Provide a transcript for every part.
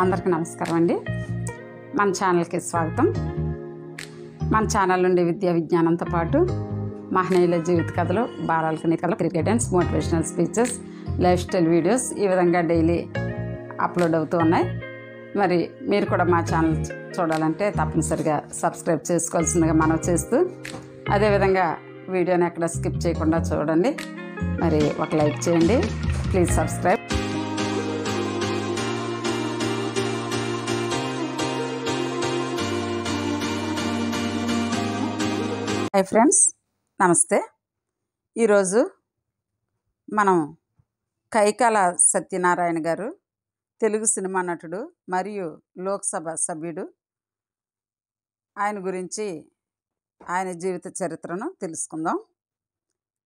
అందరికీ నమస్కారం అండి. మన ఛానల్కి స్వాగతం. మన ఛానల్ నుండి విద్యా విజ్ఞానంతో పాటు మహనీయుల జీవిత కథలు, బాలల నీతి కథలు, cricketers, motivational speeches, life style videos ఈ విధంగా డైలీ అప్లోడ్ అవుతూ ఉన్నాయి. మరి మీరు కూడా మా ఛానల్ చూడాలంటే తప్పనిసరిగా సబ్స్క్రైబ్ చేసుకోవాల్సిందిగా మనవి చేస్తూ, అదేవిధంగా వీడియోని ఎక్కడ స్కిప్ చేయకుండా చూడండి. మరి ఒక లైక్ చేయండి. Please subscribe. హై ఫ్రెండ్స్, నమస్తే. ఈరోజు మనం కైకాల సత్యనారాయణ గారు, తెలుగు సినిమా నటుడు మరియు లోక్సభ సభ్యుడు. ఆయన గురించి, ఆయన జీవిత చరిత్రను తెలుసుకుందాం.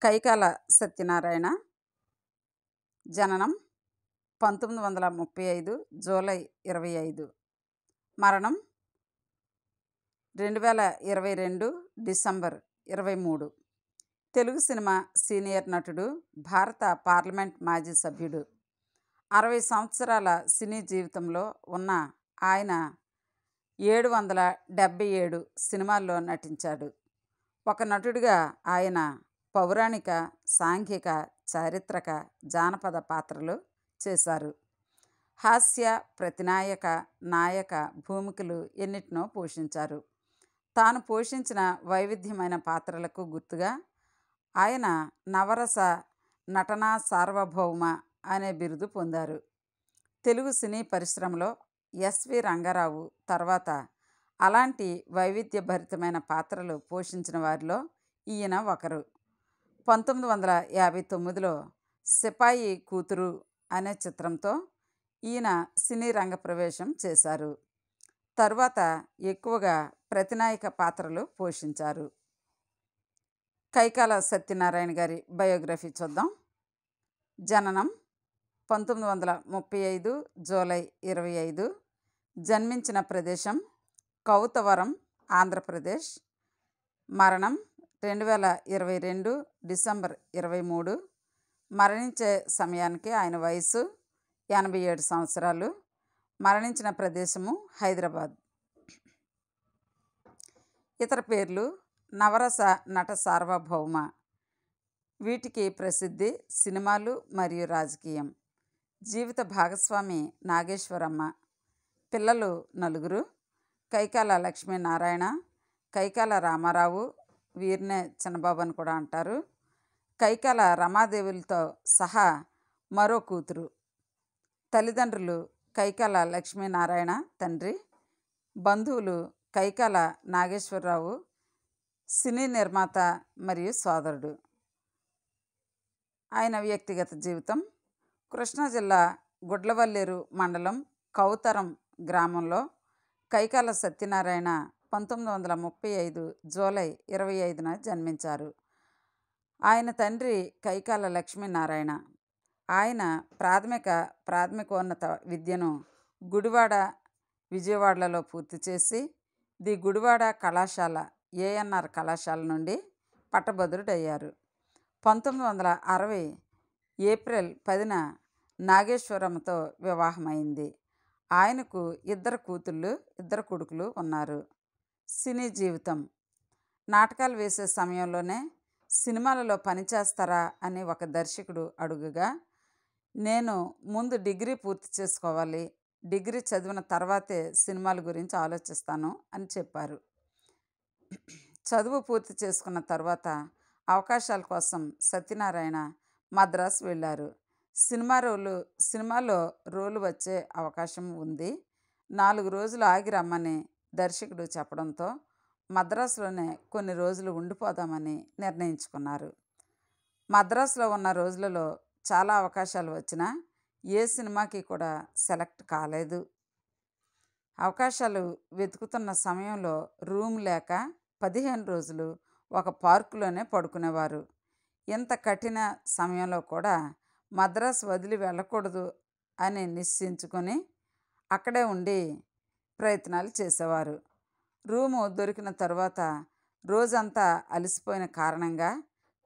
కైకాల సత్యనారాయణ జననం 1935 జూలై 25, మరణం 2022 డిసెంబర్ 23. తెలుగు సినిమా సీనియర్ నటుడు, భారత పార్లమెంట్ మాజీ సభ్యుడు. 60 సంవత్సరాల సినీ జీవితంలో ఉన్న ఆయన 777 సినిమాల్లో నటించాడు. ఒక నటుడిగా ఆయన పౌరాణిక, సాంఘిక, చారిత్రక, జానపద పాత్రలు చేశారు. హాస్య, ప్రతినాయక, నాయక భూమికలు ఎన్నిటినో పోషించారు. తాను పోషించిన వైవిధ్యమైన పాత్రలకు గుర్తుగా ఆయన నవరస నటనా సార్వభౌమ అనే బిరుదు పొందారు. తెలుగు సినీ పరిశ్రమలో ఎస్వి రంగారావు తర్వాత అలాంటి వైవిధ్యభరితమైన పాత్రలు పోషించిన వారిలో ఈయన ఒకరు. 1959లో సిపాయి కూతురు అనే చిత్రంతో ఈయన సినీ రంగ ప్రవేశం చేశారు. తరువాత ఎక్కువగా ప్రతినాయక పాత్రలు పోషించారు. కైకాల సత్యనారాయణ గారి బయోగ్రఫీ చూద్దాం. జననం 1935 జూలై 25. జన్మించిన ప్రదేశం కౌతవరం, ఆంధ్రప్రదేశ్. మరణం 2022 డిసెంబర్ 23. మరణించే సమయానికి ఆయన వయసు 87 సంవత్సరాలు. మరణించిన ప్రదేశము హైదరాబాద్. ఇతర పేర్లు: నవరస నట సార్వభౌమ. వీటికి ప్రసిద్ధి సినిమాలు మరియు రాజకీయం. జీవిత భాగస్వామి నాగేశ్వరమ్మ. పిల్లలు 4: కైకాల లక్ష్మీనారాయణ, కైకాల రామారావు, వీరినే చిన్నబాబు అని కూడా అంటారు, కైకాల రమాదేవులతో సహా మరో కూతురు. తల్లిదండ్రులు కైకాల లక్ష్మీనారాయణ తండ్రి. బంధువులు కైకాల నాగేశ్వరరావు, సినీ నిర్మాత మరియు సోదరుడు. ఆయన వ్యక్తిగత జీవితం: కృష్ణా జిల్లా గుడ్లవల్లేరు మండలం కౌతరం గ్రామంలో కైకాల సత్యనారాయణ 1935 జూలై 25న జన్మించారు. ఆయన తండ్రి కైకాల లక్ష్మీనారాయణ. ఆయన ప్రాథమికోన్నత విద్యను గుడివాడ, విజయవాడలలో పూర్తి చేసి ది గుడివాడ కళాశాల, ఏఎన్ఆర్ కళాశాల నుండి పట్టభద్రుడయ్యారు. 1960 ఏప్రిల్ 10న నాగేశ్వరమ్మతో వివాహమైంది. ఆయనకు 2 కూతుళ్ళు, 2 కొడుకులు ఉన్నారు. సినీ జీవితం: నాటకాలు వేసే సమయంలోనే సినిమాలలో పనిచేస్తారా అని ఒక దర్శకుడు అడుగగా, నేను ముందు డిగ్రీ పూర్తి చేసుకోవాలి, డిగ్రీ చదివిన తర్వాతే సినిమాల గురించి ఆలోచిస్తాను అని చెప్పారు. చదువు పూర్తి చేసుకున్న తర్వాత అవకాశాల కోసం సత్యనారాయణ మద్రాసు వెళ్ళారు. సినిమాలో రోలు వచ్చే అవకాశం ఉంది, 4 రోజులు ఆగి రమ్మని దర్శకుడు చెప్పడంతో మద్రాసులోనే కొన్ని రోజులు ఉండిపోదామని నిర్ణయించుకున్నారు. మద్రాసులో ఉన్న రోజులలో చాలా అవకాశాలు వచ్చినా ఏ సినిమాకి కూడా సెలెక్ట్ కాలేదు. అవకాశాలు వెతుకుతున్న సమయంలో రూమ్ లేక 15 రోజులు ఒక పార్కులోనే పడుకునేవారు. ఇంత కఠిన సమయంలో కూడా మద్రాసు వదిలి వెళ్ళకూడదు అని నిశ్చయించుకొని అక్కడే ఉండి ప్రయత్నాలు చేసేవారు. రూము దొరికిన తర్వాత రోజంతా అలసిపోయిన కారణంగా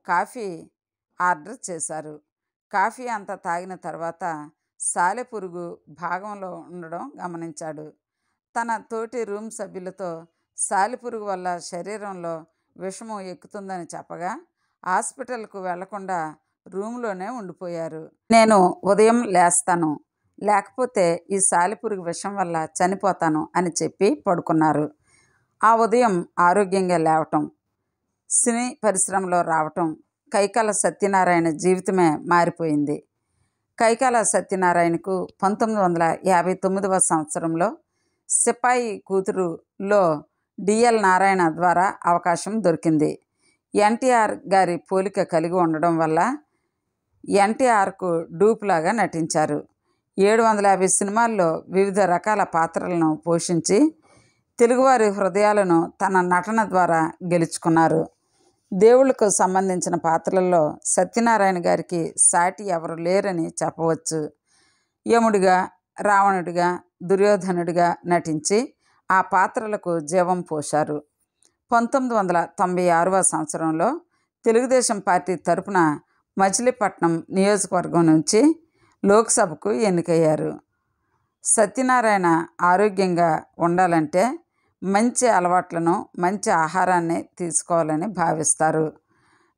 కాఫీ ఆర్డర్ చేశారు. కాఫీ అంతా తాగిన తర్వాత సాలెపురుగు భాగంలో ఉండడం గమనించాడు. తన తోటి రూమ్ సభ్యులతో సాలెపురుగు వల్ల శరీరంలో విషము ఎక్కుతుందని చెప్పగా హాస్పిటల్కు వెళ్లకుండా రూమ్లోనే ఉండిపోయారు. నేను ఉదయం లేస్తాను, లేకపోతే ఈ సాలెపురుగు విషం వల్ల చనిపోతాను అని చెప్పి పడుకున్నారు. ఆ ఉదయం ఆరోగ్యంగా లేవటం, సినీ పరిశ్రమలో రావటం కైకాల సత్యనారాయణ జీవితమే మారిపోయింది. కైకాల సత్యనారాయణకు 1959వ సంవత్సరంలో సిపాయి కూతురులో డిఎల్ నారాయణ ద్వారా అవకాశం దొరికింది. ఎన్టీఆర్ గారి పోలిక కలిగి ఉండడం వల్ల ఎన్టీఆర్కు డూప్లాగా నటించారు. 750 సినిమాల్లో వివిధ రకాల పాత్రలను పోషించి తెలుగువారి హృదయాలను తన నటన ద్వారా గెలుచుకున్నారు. దేవుళ్లకు సంబంధించిన పాత్రల్లో సత్యనారాయణ గారికి సాటి ఎవరు లేరని చెప్పవచ్చు. యముడిగా, రావణుడిగా, దుర్యోధనుడిగా నటించి ఆ పాత్రలకు జీవం పోశారు. 1996వ సంవత్సరంలో తెలుగుదేశం పార్టీ తరపున మచిలీపట్నం నియోజకవర్గం నుంచి లోక్సభకు ఎన్నికయ్యారు. సత్యనారాయణ ఆరోగ్యంగా ఉండాలంటే మంచి అలవాట్లను, మంచి ఆహారాన్ని తీసుకోవాలని భావిస్తారు.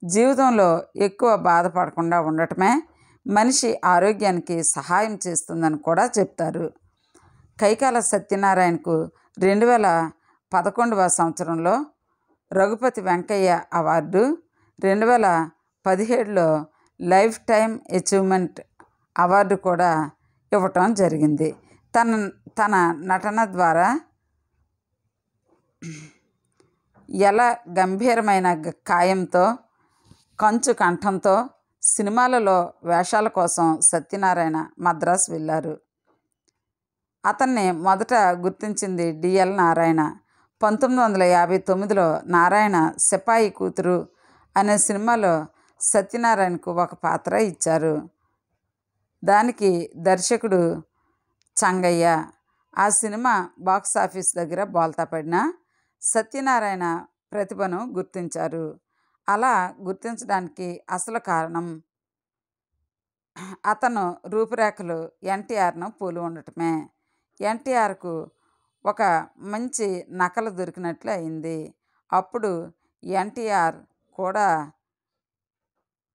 జీవితంలో ఎక్కువ బాధపడకుండా ఉండటమే మనిషి ఆరోగ్యానికి సహాయం చేస్తుందని కూడా చెప్తారు. కైకాల సత్యనారాయణకు 2011వ సంవత్సరంలో రఘుపతి వెంకయ్య అవార్డు, 2017లో లైఫ్ టైమ్ అచీవ్మెంట్ అవార్డు కూడా ఇవ్వటం జరిగింది. తన నటన ద్వారా ఎలా గంభీరమైన కాయంతో, కంచు కంఠంతో సినిమాలలో వేషాల కోసం సత్యనారాయణ మద్రాసు వెళ్ళారు. అతన్ని మొదట గుర్తించింది డిఎల్ నారాయణ. 1959లో నారాయణ సిపాయి కూతురు అనే సినిమాలో సత్యనారాయణకు ఒక పాత్ర ఇచ్చారు. దానికి దర్శకుడు చంగయ్య. ఆ సినిమా బాక్సాఫీస్ దగ్గర బోల్తా పడినా సత్యనారాయణ ప్రతిభను గుర్తించారు. అలా గుర్తించడానికి అసలు కారణం అతను రూపురేఖలు ఎన్టీఆర్ను పోలి ఉండటమే. ఎన్టీఆర్కు ఒక మంచి నకలు దొరికినట్లు అయింది. అప్పుడు ఎన్టీఆర్ కూడా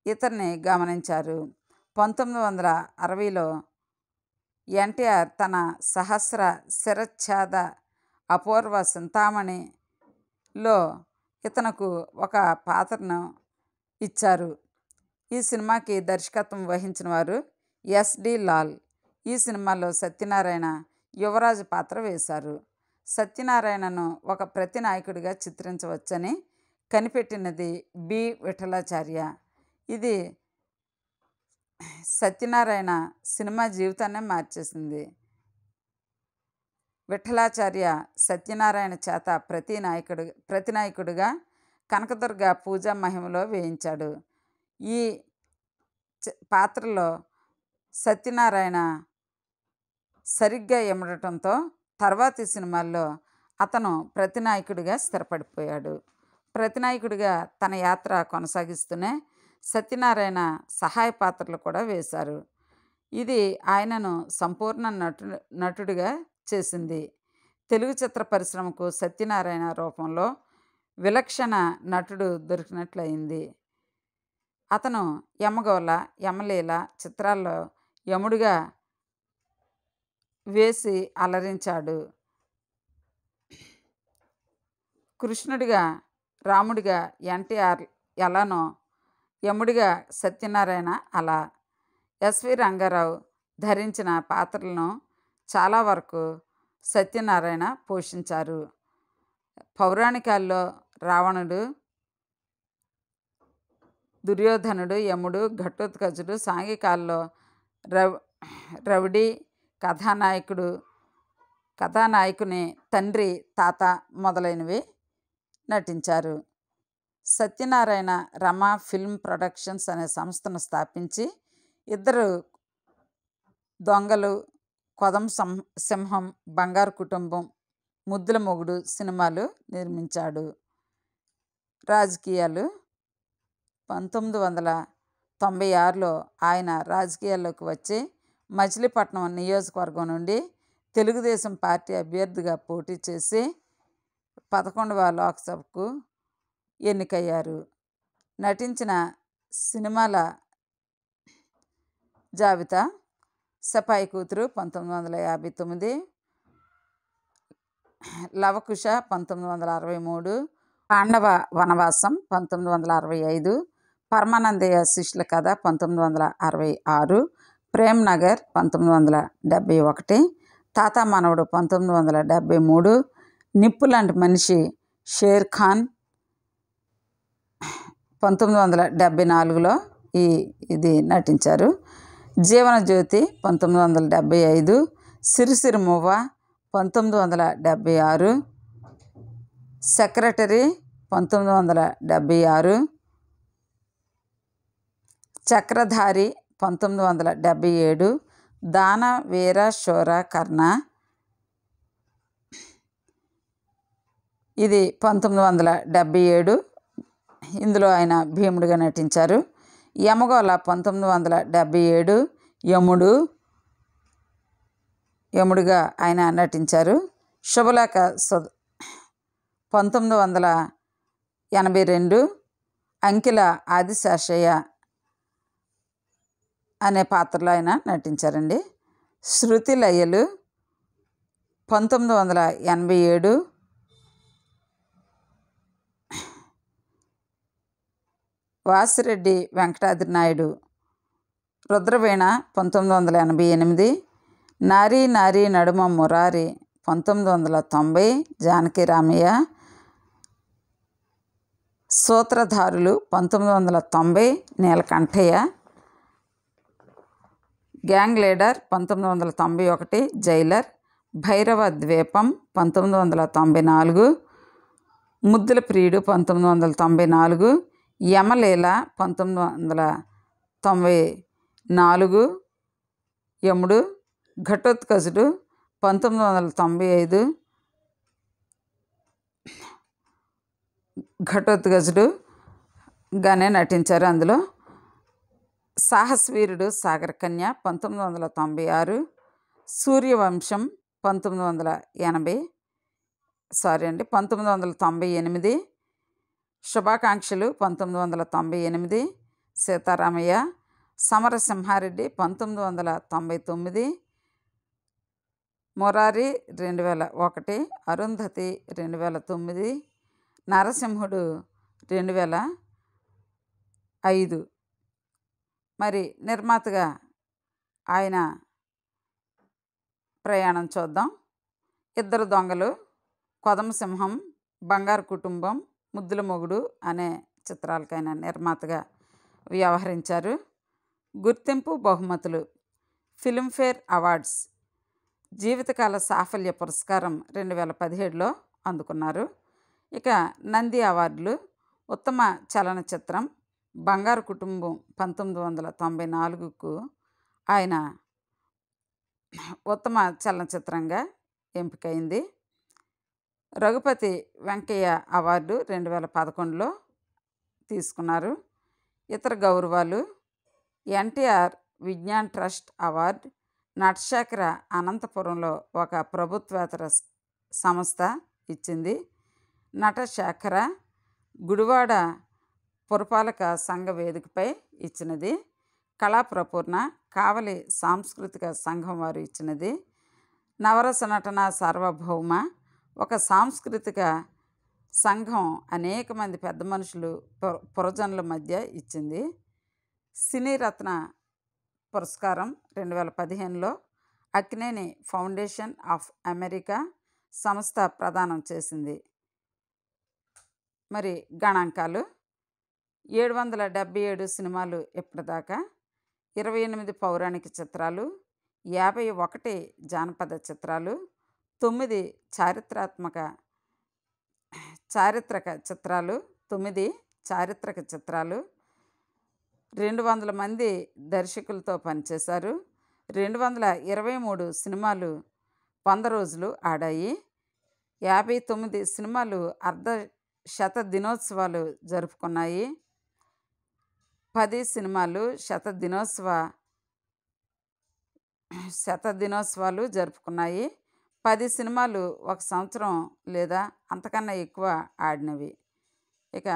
ఇతన్ని గమనించారు. 1960లో ఎన్టీఆర్ తన సహస్ర శిరచ్ఛేద అపూర్వ చింతామణిలో ఇతనుకు ఒక పాత్రను ఇచ్చారు. ఈ సినిమాకి దర్శకత్వం వహించిన వారు ఎస్డి లాల్. ఈ సినిమాలో సత్యనారాయణ యువరాజు పాత్ర వేశారు. సత్యనారాయణను ఒక ప్రతినాయకుడిగా చిత్రించవచ్చని కనిపెట్టినది బి విఠలాచార్య. ఇది సత్యనారాయణ సినిమా జీవితాన్నే మార్చేసింది. విఠలాచార్య సత్యనారాయణ చేత ప్రతినాయకుడిగా కనకదుర్గ పూజా మహిమలో వేయించాడు. ఈ పాత్రలో సత్యనారాయణ సరిగ్గా ఇమడటంతో తర్వాతి సినిమాల్లో అతను ప్రతినాయకుడిగా స్థిరపడిపోయాడు. ప్రతినాయకుడిగా తన యాత్ర కొనసాగిస్తూనే సత్యనారాయణ సహాయ పాత్రలు కూడా వేశారు. ఇది ఆయనను సంపూర్ణ నటుడిగా చేసింది. తెలుగు చిత్ర పరిశ్రమకు సత్యనారాయణ రూపంలో విలక్షణ నటుడు దొరికినట్లయింది. అతను యమగోళ, యమలీల చిత్రాల్లో యముడిగా వేసి అలరించాడు. కృష్ణుడిగా, రాముడిగా ఎన్టీఆర్ ఎలానో యముడిగా సత్యనారాయణ అలా. ఎస్వి రంగారావు ధరించిన పాత్రలను చాలా వరకు సత్యనారాయణ పోషించారు. పౌరాణికాల్లో రావణుడు, దుర్యోధనుడు, యముడు, ఘటోత్కచుడు, సాంఘికాల్లో రౌడీ, కథానాయకుని తండ్రి, తాత మొదలైనవి నటించారు. సత్యనారాయణ రమ ఫిల్మ్ ప్రొడక్షన్స్ అనే సంస్థను స్థాపించి ఇద్దరు దొంగలు, కొదం సింహం, బంగారు కుటుంబం, ముద్దుల మొగుడు సినిమాలు నిర్మించాడు. రాజకీయాలు 1996లో ఆయన రాజకీయాల్లోకి వచ్చి మచిలీపట్నం నియోజకవర్గం నుండి తెలుగుదేశం పార్టీ అభ్యర్థిగా పోటీ చేసి 11వ లోక్సభకు ఎన్నికయ్యారు. నటించిన సినిమాల జాబితా: సపాయి కూతురు 1959, లవకుశ 1963, పాండవ వనవాసం 1965, పరమానందయ్య శిష్యుల కథ 1966, ప్రేమ్ నగర్ 1971, తాతా మనవడు 1973, నిప్పులాంటి మనిషి షేర్ ఖాన్ 1974లో ఇది నటించారు. జీవనజ్యోతి 1975, సిరిసిరి మువ్వ 1976, సెక్రటరీ 1976, చక్రధారి 1977, దాన వీర శూర కర్ణ ఇది 1977. ఇందులో ఆయన భీముడిగా నటించారు. యమగోళ 1977, యముడుగా ఆయన నటించారు. శుభలేఖ 1982, అంకిల ఆదిశేషయ్య అనే పాత్రలో ఆయన నటించారండి. శృతి లయలు 1987, Vasireddy Venkatadri Naidu Rudraveena 1988, Nari Nari Naduma Murari 1990, Janaki Ramayya, Sutradharulu 1990, Neelakantayya, gang leader 1991, jailer, Bhairava Dweepam 1994, ముద్దుల ప్రియుడు 1994, యమలీల 1994, యముడు, ఘటోత్కచుడు 1995, ఘటోత్కచుడుగానే నటించారు. అందులో సాహసవీరుడు సాగరకన్య 1996, సూర్యవంశం 1998, శుభాకాంక్షలు 1998, సీతారామయ్య, సమరసింహారెడ్డి 1999, మురారి 2001, అరుంధతి 2009, నరసింహుడు 2005. మరి నిర్మాతగా ఆయన ప్రయాణం చూద్దాం. ఇద్దరు దొంగలు, కొదమసింహం, బంగారు కుటుంబం, ముద్దుల మొగుడు అనే చిత్రాలకైనా నిర్మాతగా వ్యవహరించారు. గుర్తింపు బహుమతులు: ఫిల్మ్ఫేర్ అవార్డ్స్, జీవితకాల సాఫల్య పురస్కారం 2017లో అందుకున్నారు. ఇక నంది అవార్డులు: ఉత్తమ చలనచిత్రం బంగారు కుటుంబం 1994కు ఆయన ఉత్తమ చలనచిత్రంగా ఎంపికైంది. రఘుపతి వెంకయ్య అవార్డు 2011లో తీసుకున్నారు. ఇతర గౌరవాలు: ఎన్టీఆర్ విజ్ఞాన్ ట్రస్ట్ అవార్డు, నటశేఖర అనంతపురంలో ఒక ప్రభుత్వేతర సంస్థ ఇచ్చింది. నటశేఖర గుడివాడ పురపాలక సంఘ వేదికపై ఇచ్చినది. కళాప్రపూర్ణ కావలి సాంస్కృతిక సంఘం వారు ఇచ్చినది. నవరస నటన సార్వభౌమ ఒక సాంస్కృతిక సంఘం అనేక మంది పెద్ద మనుషులు పురజనుల మధ్య ఇచ్చింది. సినీ రత్న పురస్కారం 2015లో అక్కినేని ఫౌండేషన్ ఆఫ్ అమెరికా సంస్థ ప్రదానం చేసింది. మరి గణాంకాలు: 777 సినిమాలు ఇప్పటిదాకా, 28 పౌరాణిక చిత్రాలు, 51 జానపద చిత్రాలు, 9 చారిత్రక చిత్రాలు, 200 మంది దర్శకులతో పనిచేశారు. 223 సినిమాలు 100 రోజులు ఆడాయి. 59 సినిమాలు అర్ధ శత దినోత్సవాలు జరుపుకున్నాయి. 10 సినిమాలు శత దినోత్సవ శతదినోత్సవాలు జరుపుకున్నాయి. 10 సినిమాలు ఒక సంవత్సరం లేదా అంతకన్నా ఎక్కువ ఆడినవి. ఇక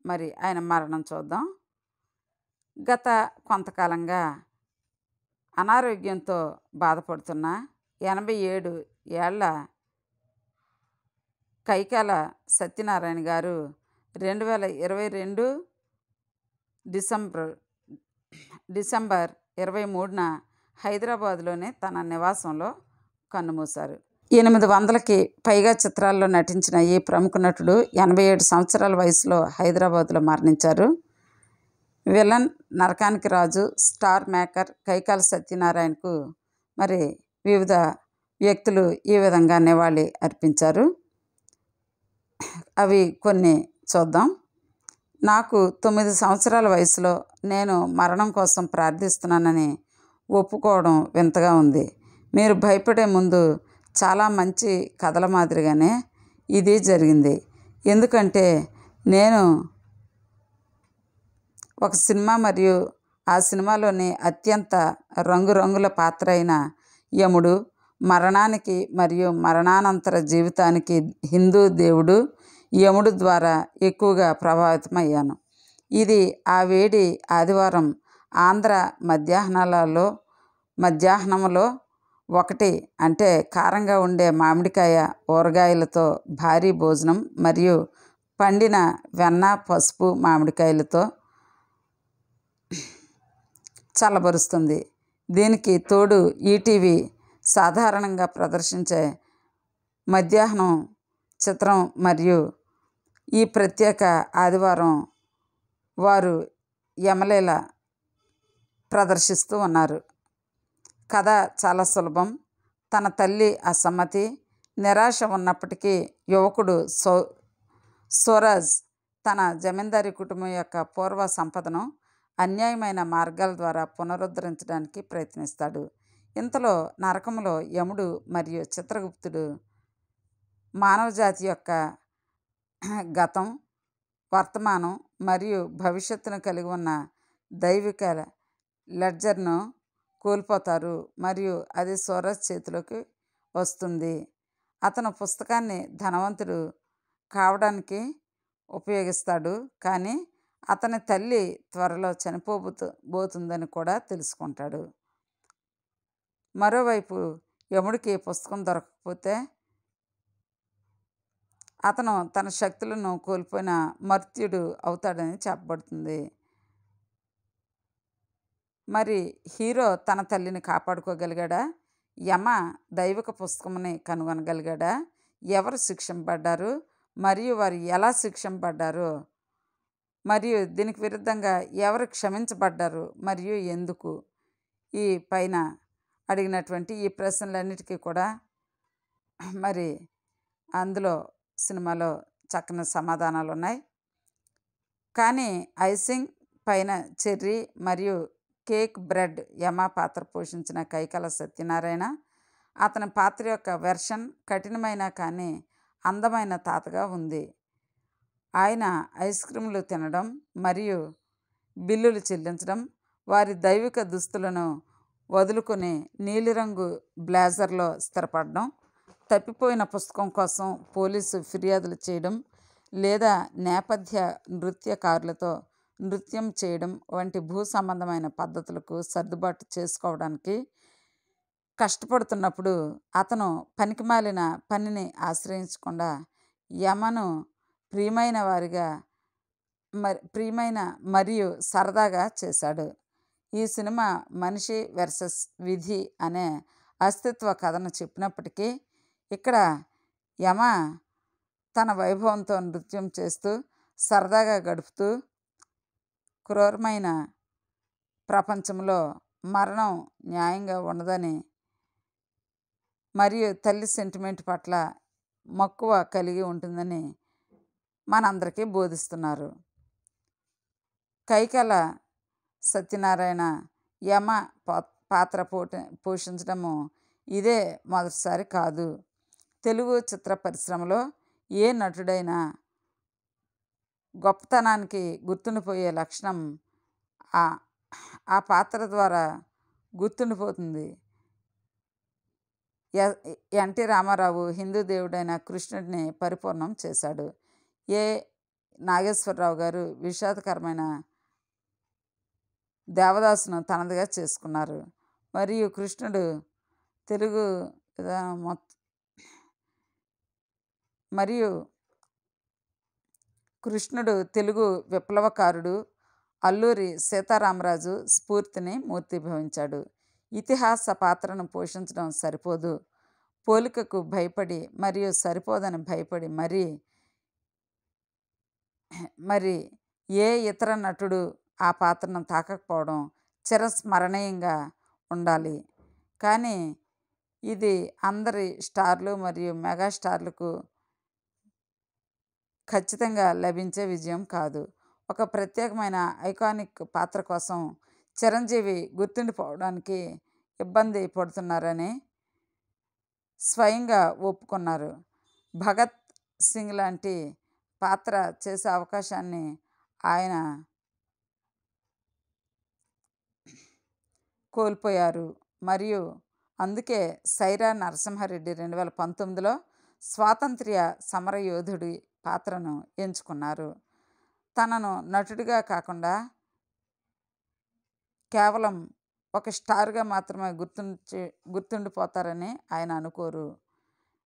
మరి ఆయన మరణం చూద్దాం. గత కొంతకాలంగా అనారోగ్యంతో బాధపడుతున్న 87 ఏళ్ల కైకాల సత్యనారాయణ గారు 2022 డిసెంబర్ డిసెంబర్ 23న హైదరాబాద్లోని తన నివాసంలో కన్నుమూశారు. 800కి పైగా చిత్రాల్లో నటించిన ఈ ప్రముఖ నటుడు 87 సంవత్సరాల వయసులో హైదరాబాద్లో మరణించారు. విలన్ నరకానికి రాజు, స్టార్ మేకర్ కైకాల సత్యనారాయణకు మరి వివిధ వ్యక్తులు ఈ విధంగా నివాళి అర్పించారు. అవి కొన్ని చూద్దాం. నాకు 9 సంవత్సరాల వయసులో నేను మరణం కోసం ప్రార్థిస్తున్నానని ఒప్పుకోవడం వింతగా ఉంది. మీరు భయపడే ముందు చాలా మంచి కథల మాదిరిగానే ఇది జరిగింది. ఎందుకంటే నేను ఒక సినిమా మరియు ఆ సినిమాలోని అత్యంత రంగురంగుల పాత్ర అయిన యముడు, మరణానికి మరియు మరణానంతర జీవితానికి హిందూ దేవుడు యముడు ద్వారా ఎక్కువగా ప్రభావితమయ్యాను. ఇది ఆ వేడి ఆదివారం ఆంధ్ర మధ్యాహ్నంలో 1 అంటే కారంగా ఉండే మామిడికాయ ఊరగాయలతో భారీ భోజనం మరియు పండిన వెన్న, పసుపు మామిడికాయలతో చల్లబరుస్తుంది. దీనికి తోడు ఈటీవీ సాధారణంగా ప్రదర్శించే మధ్యాహ్నం చిత్రం మరియు ఈ ప్రత్యేక ఆదివారం వారు యమలీల ప్రదర్శిస్తూ ఉన్నారు. కథ చాలా సులభం. తన తల్లి అసమ్మతి, నిరాశ ఉన్నప్పటికీ యువకుడు సూరజ్ తన జమీందారీ కుటుంబం యొక్క పూర్వ సంపదను అన్యాయమైన మార్గాల ద్వారా పునరుద్ధరించడానికి ప్రయత్నిస్తాడు. ఇంతలో నరకంలో యముడు మరియు చిత్రగుప్తుడు మానవజాతి యొక్క గతం, వర్తమానం మరియు భవిష్యత్తును కలిగి ఉన్న దైవిక లెడ్జర్ను కోల్పోతారు మరియు అది సూరజ్ చేతిలోకి వస్తుంది. అతను పుస్తకాన్ని ధనవంతుడు కావడానికి ఉపయోగిస్తాడు, కానీ అతని తల్లి త్వరలో చనిపోబోతుందని కూడా తెలుసుకుంటాడు. మరోవైపు యముడికి పుస్తకం దొరకకపోతే అతను తన శక్తులను కోల్పోయిన మర్త్యుడు అవుతాడని చెప్పబడుతుంది. మరి హీరో తన తల్లిని కాపాడుకోగలిగాడా? యమ దైవిక పుస్తకముని కనుగొనగలిగాడా? ఎవరు శిక్షింపబడ్డారు మరియు వారు ఎలా శిక్షింపబడ్డారు మరియు దీనికి విరుద్ధంగా ఎవరు క్షమించబడ్డారు మరియు ఎందుకు? ఈ పైన అడిగినటువంటి ఈ ప్రశ్నలన్నిటికీ కూడా మరి అందులో సినిమాలో చక్కని సమాధానాలు ఉన్నాయి. కానీ ఐసింగ్ పైన చెర్రీ మరియు కేక్ బ్రెడ్ యమ పాత్ర పోషించిన కైకాల సత్యనారాయణ అతని పాత్ర యొక్క వెర్షన్ కఠినమైన కానీ అందమైన తాతగా ఉంది. ఆయన ఐస్ క్రీములు తినడం మరియు బిల్లులు చెల్లించడం, వారి దైవిక దుస్తులను వదులుకొని నీలిరంగు బ్లేజర్లో స్థిరపడడం, తప్పిపోయిన పుస్తకం కోసం పోలీసు ఫిర్యాదులు చేయడం లేదా నేపథ్య నృత్యకారులతో నృత్యం చేయడం వంటి భూ సంబంధమైన పద్ధతులకు సర్దుబాటు చేసుకోవడానికి కష్టపడుతున్నప్పుడు అతను పనికిమాలిన పనిని ఆశ్రయించకుండా యమను ప్రియమైన మరియు సరదాగా చేశాడు. ఈ సినిమా మనిషి వర్సెస్ విధి అనే అస్తిత్వ కథను చెప్పినప్పటికీ ఇక్కడ యమ తన వైభవంతో నృత్యం చేస్తూ సరదాగా గడుపుతూ క్రూరమైన ప్రపంచంలో మరణం న్యాయంగా ఉండదని మరియు తల్లి సెంటిమెంట్ పట్ల మక్కువ కలిగి ఉంటుందని మనందరికీ బోధిస్తున్నారు. కైకాల సత్యనారాయణ యమ పాత్ర పోషించడము ఇదే మొదటిసారి కాదు. తెలుగు చిత్ర పరిశ్రమలో ఏ నటుడైనా గొప్పతనానికి గుర్తుండిపోయే లక్షణం ఆ పాత్ర ద్వారా గుర్తుండిపోతుంది. ఎన్టీ రామారావు హిందూ దేవుడైన కృష్ణుడిని పరిపూర్ణం చేశాడు. ఏ నాగేశ్వరరావు గారు విషాదకరమైన దేవదాసును తనదిగా చేసుకున్నారు. మరియు కృష్ణుడు తెలుగు విప్లవకారుడు అల్లూరి సీతారామరాజు స్ఫూర్తిని మూర్తిభవించాడు. ఇతిహాస పాత్రను పోషించడం సరిపోదు, పోలికకు భయపడి మరియు సరిపోదని భయపడి మరి ఏ ఇతర నటుడు ఆ పాత్రను తాకకపోవడం చిరస్మరణీయంగా ఉండాలి. కానీ ఇది అందరి స్టార్లు మరియు మెగాస్టార్లకు ఖచ్చితంగా లభించే విజయం కాదు. ఒక ప్రత్యేకమైన ఐకానిక్ పాత్ర కోసం చిరంజీవి గుర్తుండిపోవడానికి ఇబ్బంది పడుతున్నారని స్వయంగా ఒప్పుకున్నారు. భగత్ సింగ్ లాంటి పాత్ర చేసే అవకాశాన్ని ఆయన కోల్పోయారు మరియు అందుకే సైరా నరసింహారెడ్డి 2019లో స్వాతంత్ర్య సమరయోధుడి పాత్రను ఎంచుకున్నారు. తనను నటుడిగా కాకుండా కేవలం ఒక స్టార్గా మాత్రమే గుర్తుండిపోతారని ఆయన అనుకోరు.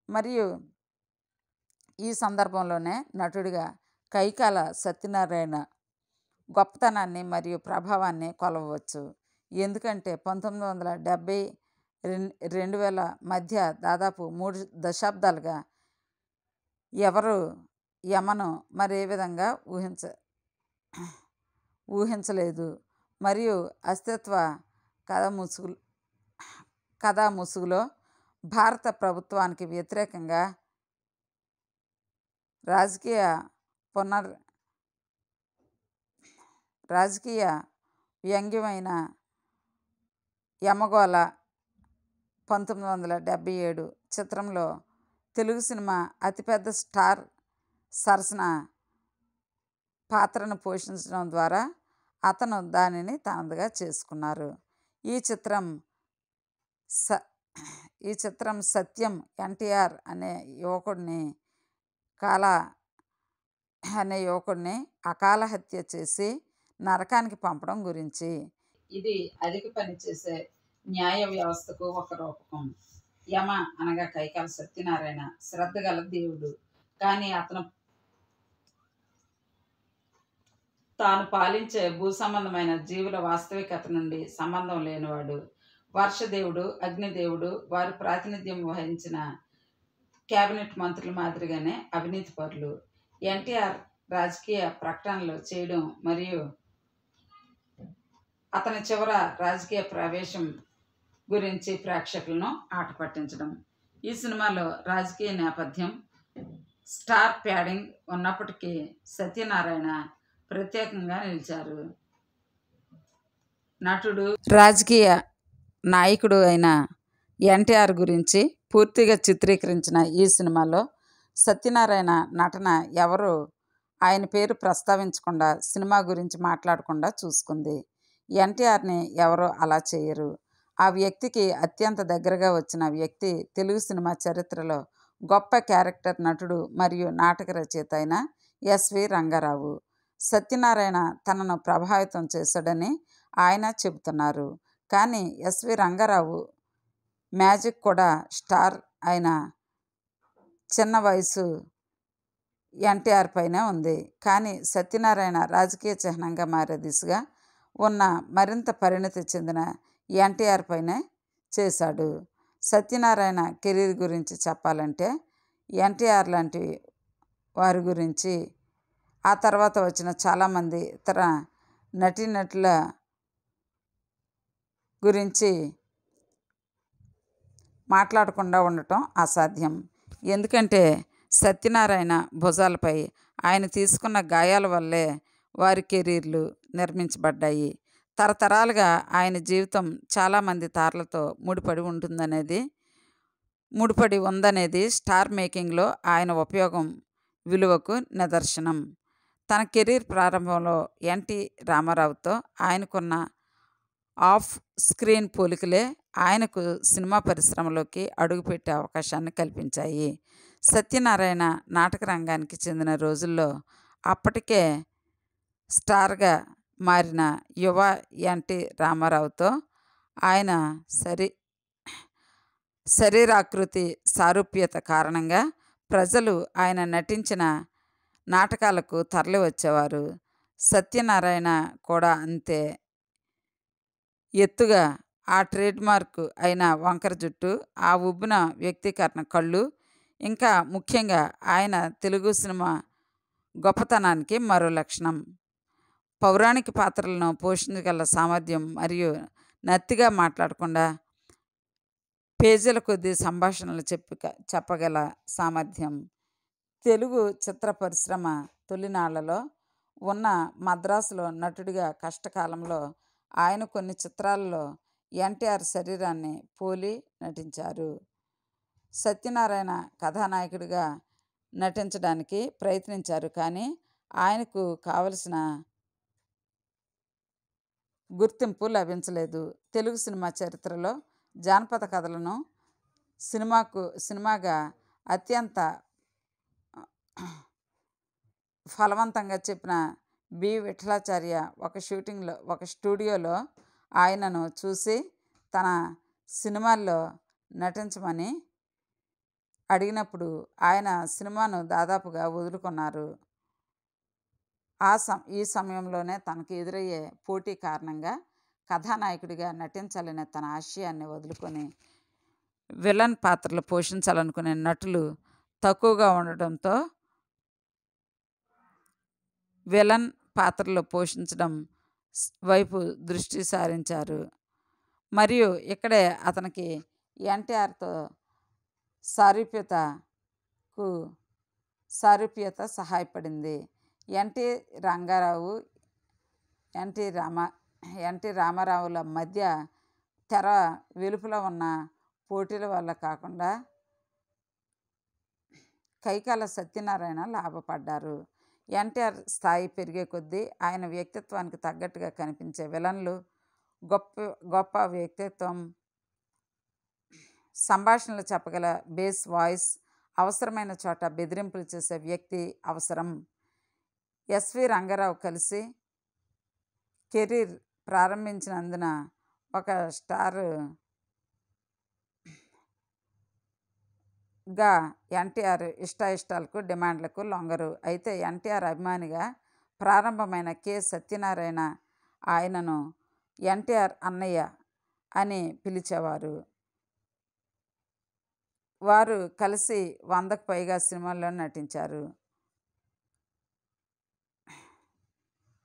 మరియు ఈ సందర్భంలోనే నటుడిగా కైకాల సత్యనారాయణ గొప్పతనాన్ని మరియు ప్రభావాన్ని కొలవవచ్చు. ఎందుకంటే 1970-2000 మధ్య దాదాపు 3 దశాబ్దాలుగా ఎవరు యమను మరే విధంగా ఊహించలేదు మరియు అస్తిత్వ కథా ముసుగులో భారత ప్రభుత్వానికి వ్యతిరేకంగా రాజకీయ వ్యంగ్యమైన యమగోళ 1977 చిత్రంలో తెలుగు సినిమా అతిపెద్ద స్టార్ సరసన పాత్రను పోషించడం ద్వారా అతను దానిని తనదిగా చేసుకున్నారు. ఈ చిత్రం సత్యం ఎన్టీఆర్ అనే యువకుడిని అకాల హత్య చేసి నరకానికి పంపడం గురించి. ఇది అధిక పని చేసే న్యాయ వ్యవస్థకు ఒక రూపకం. యమ అనగా కైకాల సత్యనారాయణ శ్రద్ధ గల దేవుడు, కానీ అతను తాను పాలించే భూ సంబంధమైన జీవుల వాస్తవికత నుండి సంబంధం లేనివాడు. వర్షదేవుడు, అగ్నిదేవుడు వారి ప్రాతినిధ్యం వహించిన క్యాబినెట్ మంత్రుల మాదిరిగానే అవినీతి పరులు. ఎన్టీఆర్ రాజకీయ ప్రకటనలు చేయడం మరియు అతని చివర రాజకీయ ప్రవేశం గురించి ప్రేక్షకులను ఆట పట్టించడం. ఈ సినిమాలో రాజకీయ నేపథ్యం, స్టార్ ప్యాడింగ్ ఉన్నప్పటికీ సత్యనారాయణ ప్రత్యేకంగా నిలిచారు. నటుడు, రాజకీయ నాయకుడు అయిన ఎన్టీఆర్ గురించి పూర్తిగా చిత్రీకరించిన ఈ సినిమాలో సత్యనారాయణ నటన ఎవరు ఆయన పేరు ప్రస్తావించకుండా, సినిమా గురించి మాట్లాడకుండా చూసుకుంది. ఎన్టీఆర్ని ఎవరో అలా చేయరు. ఆ వ్యక్తికి అత్యంత దగ్గరగా వచ్చిన వ్యక్తి తెలుగు సినిమా చరిత్రలో గొప్ప క్యారెక్టర్ నటుడు మరియు నాటక రచయిత అయిన ఎస్వి రంగారావు. సత్యనారాయణ తనను ప్రభావితం చేశాడని ఆయన చెబుతున్నారు. కానీ ఎస్వి రంగారావు మ్యాజిక్ కూడా స్టార్ అయిన చిన్న వయసు ఎన్టీఆర్ పైనే ఉంది. కానీ సత్యనారాయణ రాజకీయ చిహ్నంగా మారే దిశగా ఉన్న మరింత పరిణతి చెందిన ఎన్టీఆర్ పైనే చేశాడు. సత్యనారాయణ కెరీర్ గురించి చెప్పాలంటే ఎన్టీఆర్ లాంటి వారి గురించి, ఆ తర్వాత వచ్చిన చాలామంది ఇతర నటీనటుల గురించి మాట్లాడకుండా ఉండటం అసాధ్యం. ఎందుకంటే సత్యనారాయణ భుజాలపై ఆయన తీసుకున్న గాయాల వల్లే వారి కెరీర్లు నిర్మించబడ్డాయి. తరతరాలుగా ఆయన జీవితం చాలామంది తారలతో ముడిపడి ఉందనేది స్టార్ మేకింగ్లో ఆయన ఉపయోగం విలువకు నిదర్శనం. తన కెరీర్ ప్రారంభంలో ఎన్టీ రామారావుతో ఆయనకున్న ఆఫ్ స్క్రీన్ పోలికలే ఆయనకు సినిమా పరిశ్రమలోకి అడుగుపెట్టే అవకాశాన్ని కల్పించాయి. సత్యనారాయణ నాటక రంగానికి చెందిన రోజుల్లో అప్పటికే స్టార్గా మారిన యువ ఎన్టీ రామారావుతో ఆయన శరీరాకృతి సారూప్యత కారణంగా ప్రజలు ఆయన నటించిన నాటకాలకు తరలి వచ్చేవారు. సత్యనారాయణ కూడా అంతే ఎత్తుగా, ఆ ట్రేడ్ మార్క్ అయిన వంకర జుట్టు, ఆ ఉబ్బిన వ్యక్తీకరణ కళ్ళు, ఇంకా ముఖ్యంగా ఆయన తెలుగు సినిమా గొప్పతనానికి మరో లక్షణం. పౌరాణిక పాత్రలను పోషించగల సామర్థ్యం మరియు నత్తిగా మాట్లాడకుండా పేజీల కొద్దీ సంభాషణలు చెప్పగల సామర్థ్యం. తెలుగు చిత్ర పరిశ్రమ తొలినాళ్లలో ఉన్న మద్రాసులో నటుడిగా కష్టకాలంలో ఆయన కొన్ని చిత్రాలలో ఎన్టీఆర్ శరీరాన్ని పోలి నటించారు. సత్యనారాయణ కథానాయకుడిగా నటించడానికి ప్రయత్నించారు, కానీ ఆయనకు కావలసిన గుర్తింపు లభించలేదు. తెలుగు సినిమా చరిత్రలో జానపద కథలను సినిమాగా అత్యంత ఫలవంతంగా చెప్పిన బి. విఠలాచార్య ఒక స్టూడియోలో ఆయనను చూసి తన సినిమాల్లో నటించమని అడిగినప్పుడు ఆయన సినిమాను దాదాపుగా వదులుకున్నారు. ఈ సమయంలోనే తనకు ఎదురయ్యే పోటీ కారణంగా కథానాయకుడిగా నటించాలనే తన ఆశయాన్ని వదులుకొని విలన్ పాత్రలు పోషించాలనుకునే నటులు తక్కువగా ఉండడంతో విలన్ పాత్రలు పోషించడం వైపు దృష్టి సారించారు. మరియు ఇక్కడే అతనికి ఎన్టీఆర్తో సారూప్యత సహాయపడింది. ఎన్టీ రామారావుల మధ్య తెర వెలుపల ఉన్న పోటీల వల్ల కాకుండా కైకాల సత్యనారాయణ లాభపడ్డారు. ఎన్టీఆర్ స్థాయి పెరిగే కొద్దీ ఆయన వ్యక్తిత్వానికి తగ్గట్టుగా కనిపించే విలన్లు, గొప్ప వ్యక్తిత్వం, సంభాషణలు చెప్పగల బేస్ వాయిస్, అవసరమైన చోట బెదిరింపులు చేసే వ్యక్తి అవసరం. ఎస్వి రంగారావు కలిసి కెరీర్ ప్రారంభించినందున ఒక స్టార్గా ఎన్టీఆర్ ఇష్టాయిష్టాలకు, డిమాండ్లకు లొంగరు. అయితే ఎన్టీఆర్ అభిమానిగా ప్రారంభమైన కె. సత్యనారాయణ ఆయనను ఎన్టీఆర్ అన్నయ్య అని పిలిచేవారు. వారు కలిసి 100కు పైగా సినిమాల్లో నటించారు.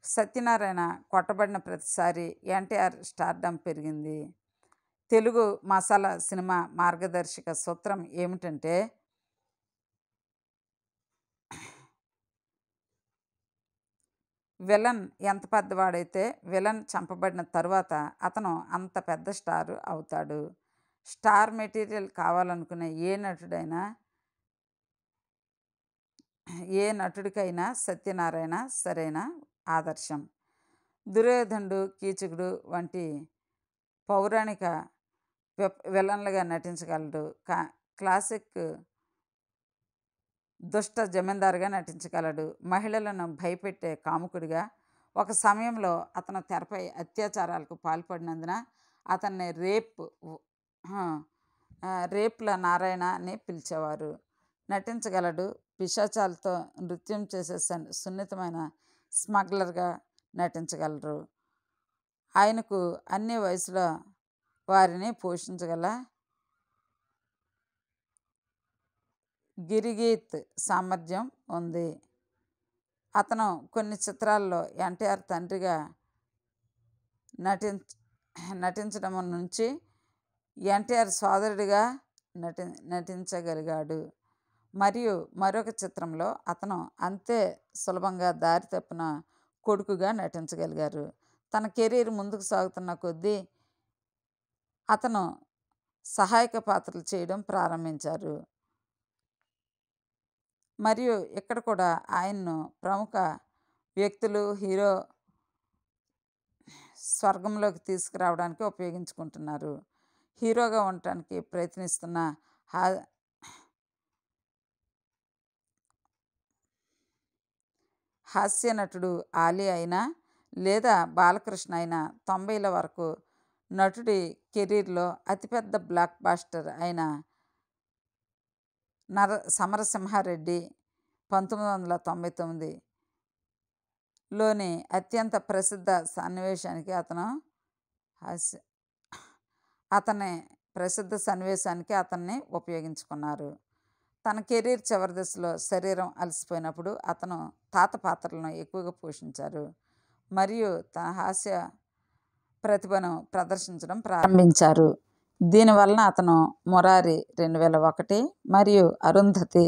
సత్యనారాయణ కొట్టబడిన ప్రతిసారి ఎన్టీఆర్ స్టార్డమ్ పెరిగింది. తెలుగు మసాలా సినిమా మార్గదర్శక సూత్రం ఏమిటంటే, విలన్ ఎంత పెద్దవాడైతే విలన్ చంపబడిన తరువాత అతను అంత పెద్ద స్టార్ అవుతాడు. స్టార్ మెటీరియల్ కావాలనుకునే ఏ నటుడికైనా సత్యనారాయణ సరైన ఆదర్శం. దుర్యోధనుడు, కీచకుడు వంటి పౌరాణిక విలన్లుగా నటించగలడు. క్లాసిక్ దుష్ట జమీందారుగా నటించగలడు. మహిళలను భయపెట్టే కాముకుడిగా. ఒక సమయంలో అతను తెరపై అత్యాచారాలకు పాల్పడినందున అతన్ని రేప్ల నారాయణ అని పిలిచేవారు. నటించగలడు. పిశాచాలతో నృత్యం చేసే సున్నితమైన స్మగ్లర్గా నటించగలరు. ఆయనకు అన్ని వయసుల వారిని పోషించగల గిరిగీత్ సామర్థ్యం ఉంది. అతను కొన్ని చిత్రాల్లో ఎన్టీఆర్ తండ్రిగా నటించడం నుంచి ఎన్టీఆర్ సోదరుడిగా నటించగలిగాడు. మరియు మరొక చిత్రంలో అతను అంతే సులభంగా దారి తప్పిన కొడుకుగా నటించగలిగారు. తన కెరీర్ ముందుకు సాగుతున్న కొద్దీ అతను సహాయక పాత్రలు చేయడం ప్రారంభించారు. మరియు ఇక్కడ కూడా ఆయన్ను ప్రముఖ వ్యక్తులు, హీరో స్వర్గంలోకి తీసుకురావడానికి ఉపయోగించుకుంటున్నారు. హీరోగా ఉండటానికి ప్రయత్నిస్తున్న హా హాస్య నటుడు ఆలీ అయినా లేదా బాలకృష్ణ అయినా 90ల వరకు నటుడి కెరీర్లో అతిపెద్ద బ్లాక్ బాస్టర్ అయిన సమరసింహారెడ్డి 1999లోని అత్యంత ప్రసిద్ధ సన్నివేశానికి అతన్ని ఉపయోగించుకున్నారు. తన కెరీర్ చివరి దశలో శరీరం అలసిపోయినప్పుడు అతను తాత పాత్రలను ఎక్కువగా పోషించారు మరియు తన హాస్య ప్రతిభను ప్రదర్శించడం ప్రారంభించారు. దీనివలన అతను మురారి 2001 మరియు అరుంధతి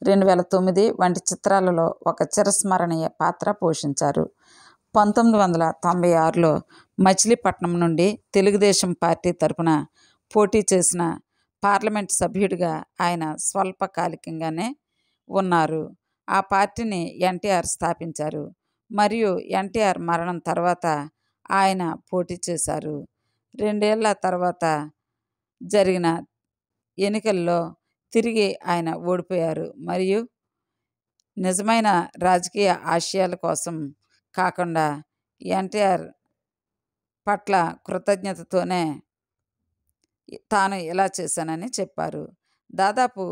2009 వంటి చిత్రాలలో ఒక చిరస్మరణీయ పాత్ర పోషించారు. 1996లో మచిలీపట్నం నుండి తెలుగుదేశం పార్టీ తరపున పోటీ చేసిన పార్లమెంట్ సభ్యుడిగా ఆయన స్వల్పకాలికంగానే ఉన్నారు. ఆ పార్టీని ఎన్టీఆర్ స్థాపించారు మరియు ఎన్టీఆర్ మరణం తర్వాత ఆయన పోటీ చేశారు. 2 ఏళ్ల తర్వాత జరిగిన ఎన్నికల్లో తిరిగి ఆయన ఓడిపోయారు మరియు నిజమైన రాజకీయ ఆశయాల కోసం కాకుండా ఎన్టీఆర్ పట్ల కృతజ్ఞతతోనే తాను ఇలా చేశానని చెప్పారు. దాదాపు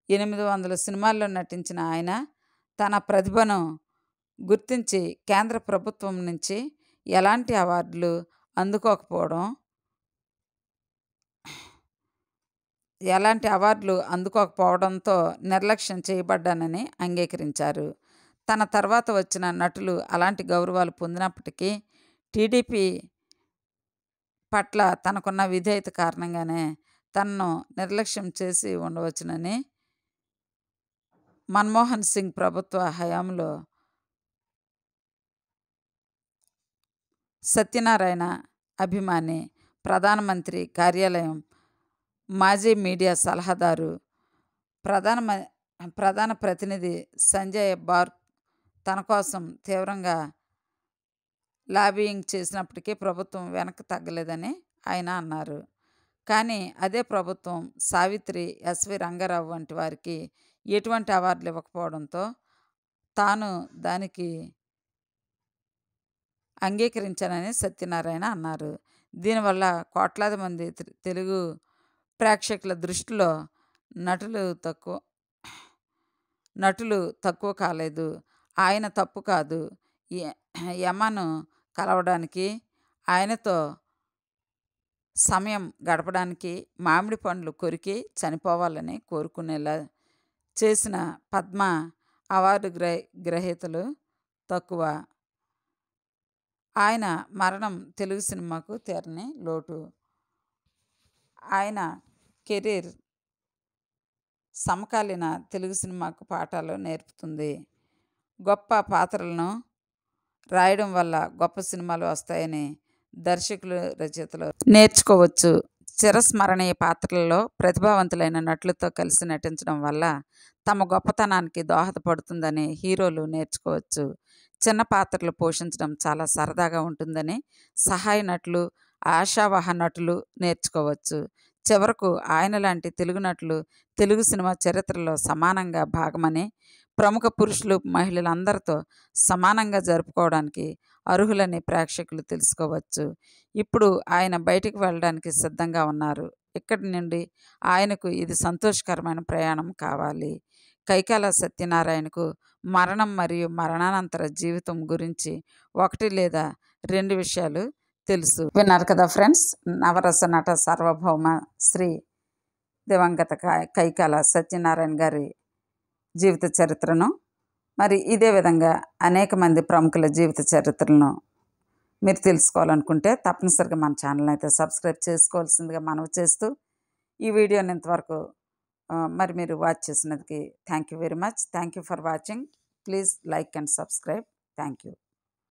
800 సినిమాల్లో నటించిన ఆయన తన ప్రతిభను గుర్తించి కేంద్ర ప్రభుత్వం నుంచి ఎలాంటి అవార్డులు అందుకోకపోవడంతో నిర్లక్ష్యం చేయబడ్డానని అంగీకరించారు. తన తర్వాత వచ్చిన నటులు అలాంటి గౌరవాలు పొందినప్పటికీ టీడీపీ పట్ల తనకున్న విధేయత కారణంగానే తనను నిర్లక్ష్యం చేసి ఉండవచ్చునని మన్మోహన్ సింగ్ ప్రభుత్వ హయాంలో సత్యనారాయణ అభిమాని, ప్రధానమంత్రి కార్యాలయం మాజీ మీడియా సలహాదారు, ప్రధాన ప్రతినిధి సంజయ్ బార్క్ తన కోసం తీవ్రంగా లాబియింగ్ చేసినప్పటికీ ప్రభుత్వం వెనక్కి తగ్గలేదని ఆయన అన్నారు. కానీ అదే ప్రభుత్వం సావిత్రి, ఎస్వి రంగారావు వంటి వారికి ఎటువంటి అవార్డులు ఇవ్వకపోవడంతో తాను దానికి అంగీకరించానని సత్యనారాయణ అన్నారు. దీనివల్ల కోట్లాది మంది తెలుగు ప్రేక్షకుల దృష్టిలో నటులు తక్కువ కాలేదు. ఆయన తప్పు కాదు. యమను కలవడానికి, ఆయనతో సమయం గడపడానికి మామిడి పండ్లు కొరికి చనిపోవాలని కోరుకునేలా చేసిన పద్మ అవార్డు గ్రహీతలు తక్కువ. ఆయన మరణం తెలుగు సినిమాకు తీరని లోటు. ఆయన కెరీర్ సమకాలీన తెలుగు సినిమాకు పాఠాలు నేర్పుతుంది. గొప్ప పాత్రలను రాయడం వల్ల గొప్ప సినిమాలు వస్తాయని దర్శకులు, రచయితలు నేర్చుకోవచ్చు. చిరస్మరణీయ పాత్రలలో ప్రతిభావంతులైన నటులతో కలిసి నటించడం వల్ల తమ గొప్పతనానికి దోహదపడుతుందని హీరోలు నేర్చుకోవచ్చు. చిన్న పాత్రలు పోషించడం చాలా సరదాగా ఉంటుందని సహాయ నటులు, ఆశావహ నటులు నేర్చుకోవచ్చు. చివరకు ఆయన లాంటి తెలుగు నటులు తెలుగు సినిమా చరిత్రలో సమానంగా భాగమని, ప్రముఖ పురుషులు, మహిళలందరితో సమానంగా జరుపుకోవడానికి అర్హులని ప్రేక్షకులు తెలుసుకోవచ్చు. ఇప్పుడు ఆయన బయటికి వెళ్ళడానికి సిద్ధంగా ఉన్నారు. ఇక్కడి నుండి ఆయనకు ఇది సంతోషకరమైన ప్రయాణం కావాలి. కైకాల సత్యనారాయణకు మరణం మరియు మరణానంతర జీవితం గురించి 1 లేదా 2 విషయాలు తెలుసు. విన్నారు కదా ఫ్రెండ్స్, నవరస నట సార్వభౌమ శ్రీ దివంగత కైకాల సత్యనారాయణ గారి జీవిత చరిత్రను. మరి ఇదే విధంగా అనేక మంది ప్రముఖుల జీవిత చరిత్రలను మీరు తెలుసుకోవాలనుకుంటే తప్పనిసరిగా మన ఛానల్ని అయితే సబ్స్క్రైబ్ చేసుకోవాల్సిందిగా మనవి చేస్తూ, ఈ వీడియోని ఇంతవరకు మరి మీరు వాచ్ చేసినందుకు thank you very much. Thank you for watching. Please like and subscribe. Thank you.